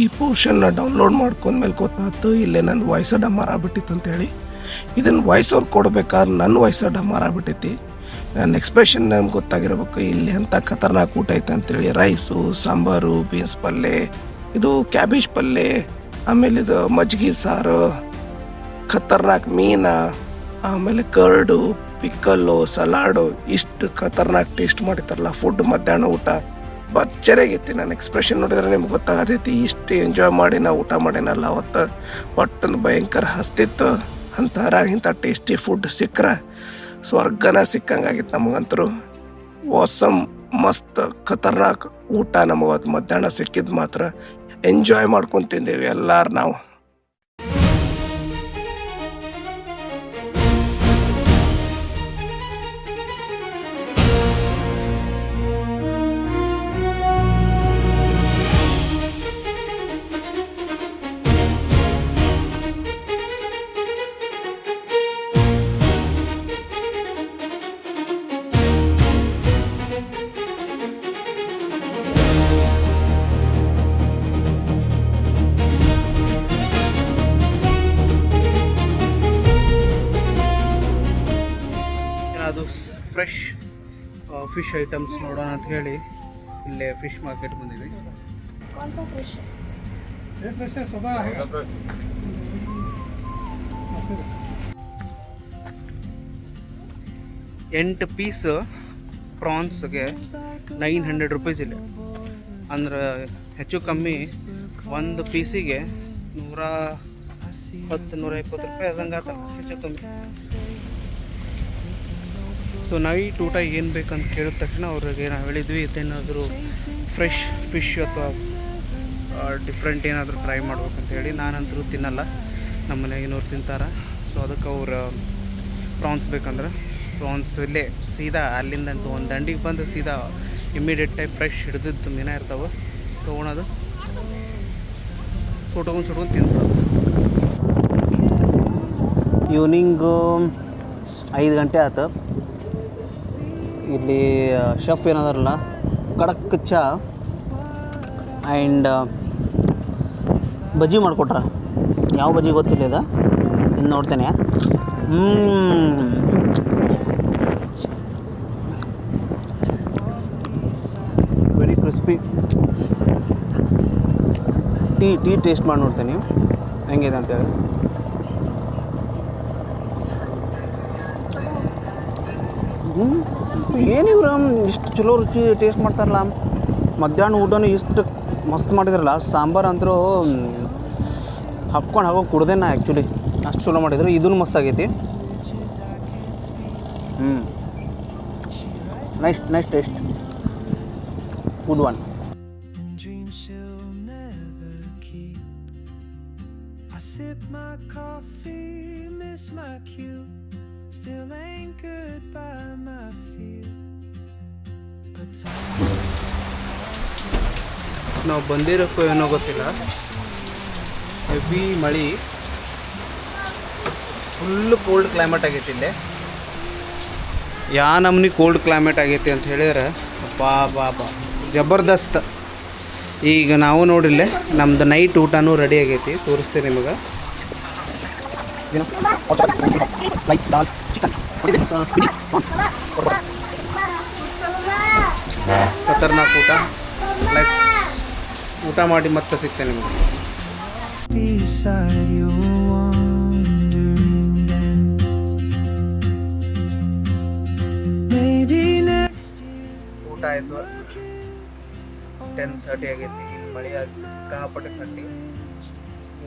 ಈ ಪೋರ್ಷನ್ನ ಡೌನ್ಲೋಡ್ ಮಾಡ್ಕೊಂಡ್ಮೇಲೆ ಗೊತ್ತಾಯ್ತು ಇಲ್ಲೇ ನನ್ನ ವಾಯ್ಸ್ ಡಮ್ಮರ್ ಆಗ್ಬಿಟ್ಟಿತ್ತು ಅಂತೇಳಿ. ಇದನ್ನು ವಾಯ್ಸ್ ಅವ್ರು ಕೊಡ್ಬೇಕಾದ್ರೆ ನನ್ನ ವಾಯ್ಸ್ ಡಮ್ಮರ್ ಆಗ್ಬಿಟ್ಟೈತಿ. ನನ್ನ ಎಕ್ಸ್ಪ್ರೆಷನ್ ನಮ್ಗೆ ಗೊತ್ತಾಗಿರ್ಬೇಕು ಇಲ್ಲಿ ಅಂತ ಖತರ್ನಾಕ್ ಊಟ ಐತೆ ಅಂತೇಳಿ. ರೈಸು, ಸಾಂಬಾರು, ಬೀನ್ಸ್ ಪಲ್ಯ, ಇದು ಕ್ಯಾಬೇಜ್ ಪಲ್ಯ, ಆಮೇಲೆ ಇದು ಮಜ್ಜಿಗೆ ಸಾರು, ಖತರ್ನಾಕ್ ಮೀನ, ಆಮೇಲೆ ಕರ್ಡು, ಪಿಕ್ಕಲ್ಲು, ಸಲಾಡು, ಇಷ್ಟು ಖತರ್ನಾಕ್ ಟೇಸ್ಟ್ ಮಾಡಿತಾರಲ್ಲ ಫುಡ್. ಮಧ್ಯಾಹ್ನ ಊಟ ಭರ್ಜರಿಯಾಗೈತಿ. ನನ್ನ ಎಕ್ಸ್ಪ್ರೆಷನ್ ನೋಡಿದ್ರೆ ನಿಮ್ಗೆ ಗೊತ್ತಾಗತೈತಿ ಇಷ್ಟು ಎಂಜಾಯ್ ಮಾಡಿ ನಾವು ಊಟ ಮಾಡೇನಲ್ಲ ಅವತ್ತು. ಒಟ್ಟೊಂದು ಭಯಂಕರ ಹಸ್ತಿತ್ತು. ಇಂಥ ಟೇಸ್ಟಿ ಫುಡ್ ಸಿಕ್ಕರೆ ಸ್ವರ್ಗನ ಸಿಕ್ಕಂಗಾಗಿತ್ತು ನಮಗಂತರೂ. ವಾಸಮ್ ಮಸ್ತ್ ಖತರ್ನಾಕ್ ಊಟ ನಮಗತ್ತು ಮಧ್ಯಾಹ್ನ ಸಿಕ್ಕಿದ್ದು ಮಾತ್ರ. ಎಂಜಾಯ್ ಮಾಡ್ಕೊಂಡು ತಿಂದೇವಿ ಎಲ್ಲಾರು ನಾವು. ಅದು ಫ್ರೆಶ್ ಫಿಶ್ ಐಟಮ್ಸ್ ನೋಡೋಣ ಅಂತ ಹೇಳಿ ಇಲ್ಲೇ ಫಿಶ್ ಮಾರ್ಕೆಟ್ ಬಂದಿವಿ. ಎಂಟು ಪೀಸ್ ಪ್ರಾನ್ಸ್ಗೆ 900 ರುಪೀಸ್ ಇಲ್ಲ. ಅಂದ್ರೆ ಹೆಚ್ಚು ಕಮ್ಮಿ ಒಂದು ಪೀಸಿಗೆ 110-120 ರೂಪಾಯಿ ಆದಂಗೆ ಆತ ಹೆಚ್ಚು ಕಮ್ಮಿ. ಸೊ ನೈಟ್ ಊಟ ಏನು ಬೇಕಂತ ಕೇಳಿದ ತಕ್ಷಣ ಅವ್ರಿಗೆ ನಾವು ಹೇಳಿದ್ವಿ ಇದೇನಾದರೂ ಫ್ರೆಶ್ ಫಿಶ್ ಅಥವಾ ಡಿಫ್ರೆಂಟ್ ಏನಾದರೂ ಟ್ರೈ ಮಾಡ್ಬೇಕಂತ ಹೇಳಿ. ನಾನಂತರೂ ತಿನ್ನಲ್ಲ, ನಮ್ಮ ಮನೆಗಿನವ್ರು ತಿಂತಾರೆ. ಸೊ ಅದಕ್ಕೆ ಅವ್ರು ಪ್ರಾನ್ಸ್ ಬೇಕಂದ್ರೆ ಪ್ರಾನ್ಸ್ ಇಲ್ಲೇ ಸೀದಾ ಅಲ್ಲಿಂದ ಒಂದು ದಂಡಿಗೆ ಬಂದು ಸೀದಾ ಇಮ್ಮಿಡಿಯೇಟಾಗಿ ಫ್ರೆಶ್ ಹಿಡಿದಿದ್ದು ಮೀನ ಇರ್ತಾವೆ ತೊಗೊಳೋದು, ಸುಟ್ಕೊಂಡು ತಿಂತಾರೆ. ಈವ್ನಿಂಗು 5 ಗಂಟೆ ಆಯ್ತು. ಇಲ್ಲಿ ಶೆಫ್ ಏನದಾರಲ್ಲ ಕಡಕ್ ಚಾ ಆ್ಯಂಡ್ ಬಜ್ಜಿ ಮಾಡಿಕೊಟ್ರ. ಯಾವ ಬಜ್ಜಿ ಗೊತ್ತಿಲ್ಲ ಇದು, ಇನ್ನು ನೋಡ್ತೇನೆ. Very crispy. ಟೀ ಟೇಸ್ಟ್ ಮಾಡಿ ನೋಡ್ತೇನೆ ಹೆಂಗಿದೆ ಅಂತೇಳಿ. ಏನಿವ್ರು ಇಷ್ಟು ಚಲೋ ರುಚಿ ಟೇಸ್ಟ್ ಮಾಡ್ತಾರಲ್ಲ. ಮಧ್ಯಾಹ್ನ ಊಟನೂ ಇಷ್ಟು ಮಸ್ತ್ ಮಾಡಿದ್ರಲ್ಲ. ಸಾಂಬಾರು ಅಂತರೂ ಹಾಕ್ಕೊಂಡು ಕುಡ್ದೆ ನಾ ಆ್ಯಕ್ಚುಲಿ, ಅಷ್ಟು ಚಲೋ ಮಾಡಿದ್ರು. ಇದೂ ಮಸ್ತ್ ಆಗೈತಿ. Nice taste, good one. Still anchored by my fear. ನಾವು ಬಂದಿರೋಕ್ಕೂ ಏನೋ ಗೊತ್ತಿಲ್ಲ, ಹೆವಿ ಮಳೆ, ಫುಲ್ಲು ಕೋಲ್ಡ್ ಕ್ಲೈಮೇಟ್ ಆಗೈತಿ ಇಲ್ಲೇ. ನಮ್ನಿ ಕೋಲ್ಡ್ ಕ್ಲೈಮೇಟ್ ಆಗೈತಿ ಅಂತ ಹೇಳಿದ್ರೆ ಬಾ ಜಬರ್ದಸ್ತ್. ಈಗ ನಾವು ನೋಡಿಲ್ಲೇ ನಮ್ದು ನೈಟ್ ಊಟನೂ ರೆಡಿ ಆಗೈತಿ, ತೋರಿಸ್ತೀನಿ ನಿಮಗೆ. ಖತರ್ನಾಕ್ ಊಟ. ಊಟ ಮಾಡಿ ಮತ್ತೆ ಸಿಗ್ತೇನೆ ನಿಮಗೆ. ಊಟ ಆಯಿತು, 10:30 ಆಗೈತಿ. ಇಲ್ಲಿ ಮಳೆ ಆಗಿ ಸಿಕ್ಕಾಪಟ್ಟೆ ಥಂಡಿ.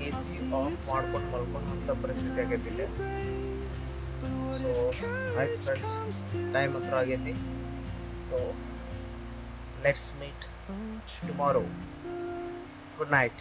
AC ಆಫ್ ಮಾಡ್ಕೊಂಡು ಮಲ್ಕೊಂಡು ಅಂತ ಪರಿಸ್ಥಿತಿ ಆಗೈತಿ ಇಲ್ಲಿ. ಸೊ ಆಯ್ತು ಫ್ರೆಂಡ್ಸ್, ಟೈಮ್ ಹತ್ರ ಆಗೈತಿ. So let's meet tomorrow. Good night.